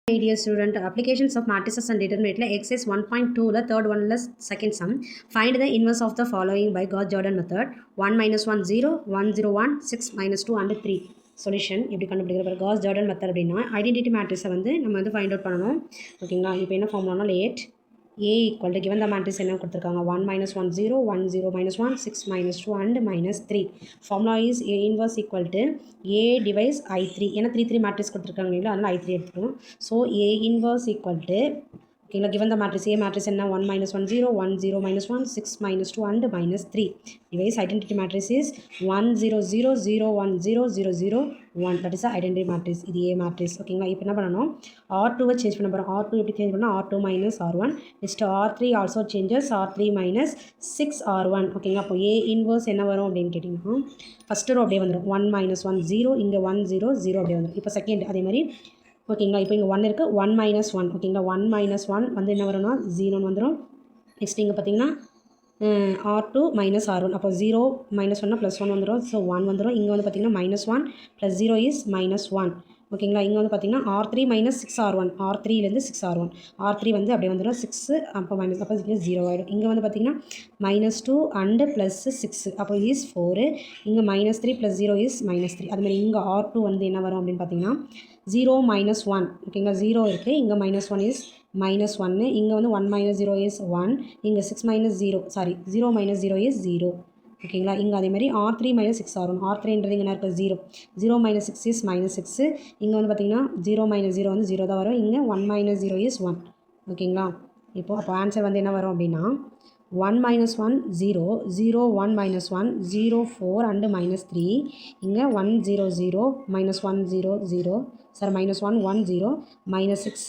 Hi dear student, applications of matrices and determinant exercise 1.2 third one second sum. Find the inverse of the following by Gauss Jordan method. 1 minus 1 0, 1 0 1, 6 minus 2 and 3. Solution எப்படி கண்டுபிடிக்கிற Gauss Jordan method அப்படின்னா identity மேட்ரிக்ஸை வந்து நம்ம வந்து find out பண்ணணும். ஓகேங்களா? இப்போ என்ன ஃபார்முலானா late A equal to given the matrix என்ன கொடுத்துருக்காங்க 1 minus 1 0, 1 0 minus 1, 6 minus 2 and minus 3. Formula is A inverse equal to A divides I3. ஏன்னா 3 3 matrix கொடுத்துருக்காங்க இல்லைங்களா, அதனால் I3 எடுத்துக்கணும். So A inverse equal to ஓகேங்களா, given the matrix A matrix என்ன 1 minus 1 0, 1 0 minus 1, 6 minus 2 and minus 3. Device identity matrix is 1 0 0 0 1 0 0 0 1. That is the identity matrix. இது A matrix. ஓகேங்களா, இப்போ என்ன பண்ணணும், R2 சேஞ்ச் பண்ண போகிறோம். R2 எப்படி சேஞ்ச் பண்ணால் R2 minus R1. Next R3 also changes R3 minus 6 R1. ஓகேங்களா, அப்போ A inverse என்ன வரும் அப்படின்னு கேட்டிங்கன்னா ஃபஸ்ட்டு ரோ அப்படியே வந்துடும் 1 minus 1 0, இங்கே 1 0 0 அப்படியே வந்துடும். இப்போ செகண்ட் அதே மாதிரி ஓகேங்களா, இப்போ இங்கே 1 இருக்குது 1 minus 1. ஓகேங்களா, 1 minus 1 வந்து என்ன வரும்னா 0 வந்துடும். நெக்ஸ்ட் இங்கே பார்த்தீங்கன்னா R2 minus R1. அப்போ 0 minus 1 ப்ளஸ் 1 வந்துடும். ஸோ 1 வந்துடும். இங்கே வந்து பார்த்திங்கன்னா minus 1 ப்ளஸ் 0 is minus 1. ஓகேங்களா, இங்கே வந்து பார்த்திங்கன்னா R3 minus 6 R1. R3லேருந்து 6 R1. R3 வந்து அப்படியே வந்துடும் 6, அப்போ மைனஸ், அப்போ இங்கே 0 ஆகிடும். இங்கே வந்து பார்த்திங்கன்னா minus 2 அண்டு ப்ளஸ் 6, அப்போ இஸ் 4. இங்கே minus 3 ப்ளஸ் 0 is minus 3. அதுமாதிரி இங்கே R2 வந்து என்ன வரும் அப்படின்னு பார்த்திங்கன்னா 0 minus 1. ஓகேங்களா, 0 இருக்குது, இங்கே minus 1 is minus 1. இங்கே வந்து 1 minus 0 is 1. இங்கே 6 minus 0, சாரி 0 minus 0 is 0. ஓகேங்களா, இங்கே அதே மாதிரி R3 minus 6 R1. R3ன்றது இங்கே என்ன இருக்குது 0. 0 minus 6 is minus 6. இங்கே வந்து பார்த்திங்கன்னா 0 minus 0 வந்து 0 தான் வரும். இங்கே 1 minus 0 is 1. ஓகேங்களா, இப்போது அப்போ ஆன்சர் வந்து என்ன வரும் அப்படின்னா 1 minus 1 0, 0 1 minus 1 0 4 and minus 3. இங்கே 1 0 0 minus 1 0 0, sir minus 1 1 0 minus 6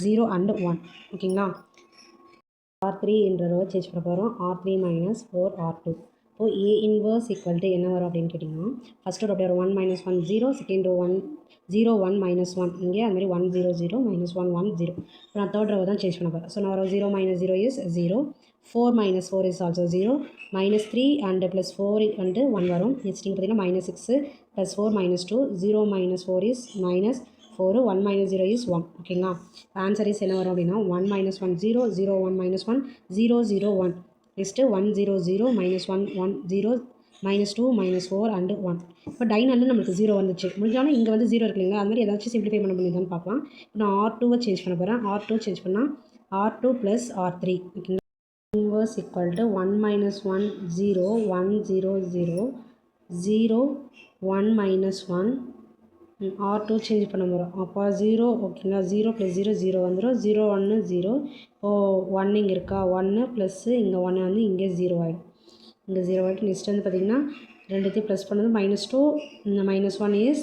0 and 1. ஓகேங்களா, R3 என்ற ரோ சேஞ்ச் பண்ண போகிறோம். R3 minus 4 R2. இப்போ A inverse equal to என்ன வரும் அப்படின்னு கேட்டிங்கன்னா ஃபஸ்ட்டு ரோ அப்படியே 1 minus 1 0, செகண்ட் ரோ 1 0 1 minus 1. இங்கே அது மாதிரி 1 0 0 minus 1 1 0. இப்போ நான் தேர்ட் ரோ தான் சேஞ்ச் பண்ண போகிறேன். ஸோ நான் வரும் 0 minus 0 is 0, 4 minus 4 is also 0, minus 3 and plus 4 and 1 வரும். நெக்ஸ்ட் இங்கே பார்த்தீங்கன்னா minus 6 plus 4 minus 2, 0 minus 4 is minus 4, 1 minus 0 is 1. ஓகேங்களா, ஆன்சர் இஸ் என்ன வரும் அப்படின்னா 1 minus 1 0, 0 1 minus 1 0 0 1. Next 1 0 0 minus 1 1 0 minus 2 minus 4 and 1. இப்போ டைனாலும் நம்மளுக்கு 0 வந்துச்சு. முடிஞ்சாலும் இங்கே வந்து 0 இருக்கு இல்லைங்களா, அது மாதிரி ஏதாச்சும் சிம்பிளிஃபை பண்ண முடியுதான்னு பார்க்கலாம். இப்போ நான் R2வை சேஞ்ச் பண்ண போகிறேன். R2 சேஞ்ச் பண்ணால் R2 ப்ளஸ் R3. ஓகேங்களா, inverse equal to 1 minus 1 0 1 0 0 0 1 minus 1. R2 change பண்ண போகிறோம். அப்போ 0 ஓகேங்களா, 0 ப்ளஸ் 0 0 வந்துடும். 0 1 0. இப்போது 1 இங்கே இருக்கா, 1 ப்ளஸ்ஸு இங்கே 1 வந்து இங்கே 0 ஆகிடும். இங்கே 0 ஆகிடும். நெக்ஸ்ட் வந்து பார்த்திங்கன்னா ரெண்டுத்தையும் ப்ளஸ் பண்ணது minus 2, இந்த minus 1 is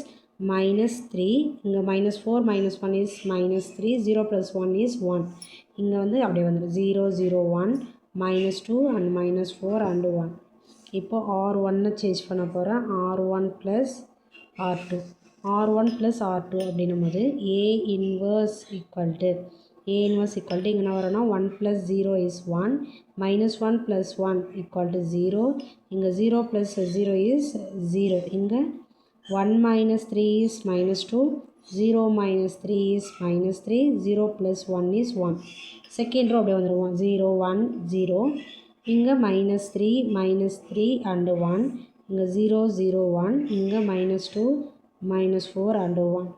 minus 3. இங்கே minus 4 minus 1 is minus 3. 0 plus 1 is 1. இங்கே வந்து அப்படியே வந்துடும் 0 0 1 minus 2 and minus 4 and 1. இப்போ R1 சேஞ்ச் பண்ண போகிறேன். R1 plus R2. R1 plus R2 அப்படின்னும் போது A inverse equal to இங்கே என்ன வரும்னா 1 plus 0 is 1, minus 1 plus 1 equal to 0. இங்கே 0 plus 0 is 0. இங்கே 1 minus 3 is minus 2, 0 minus 3 is minus 3, 0 plus 1 is 1. Second row அப்படியே வந்துடுவோம் 0 1 0. இங்கே minus 3 and 1. இங்கே 0 0 1. இங்கே minus 2 minus 4 and 1.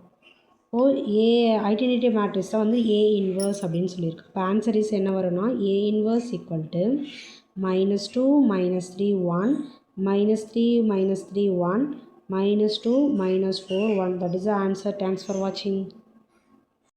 ஓ ஏ ஐடென்டிட்டி மேட்ரிக்ஸ் தான் வந்து A இன்வர்ஸ் அப்படின்னு சொல்லியிருக்கு. இப்போ ஆன்சர் இஸ் என்ன வரும்னா A inverse equal to minus 2 minus 3 1 minus 3 minus 3 1 minus 2 minus 4 1. That is the answer. Thanks for watching.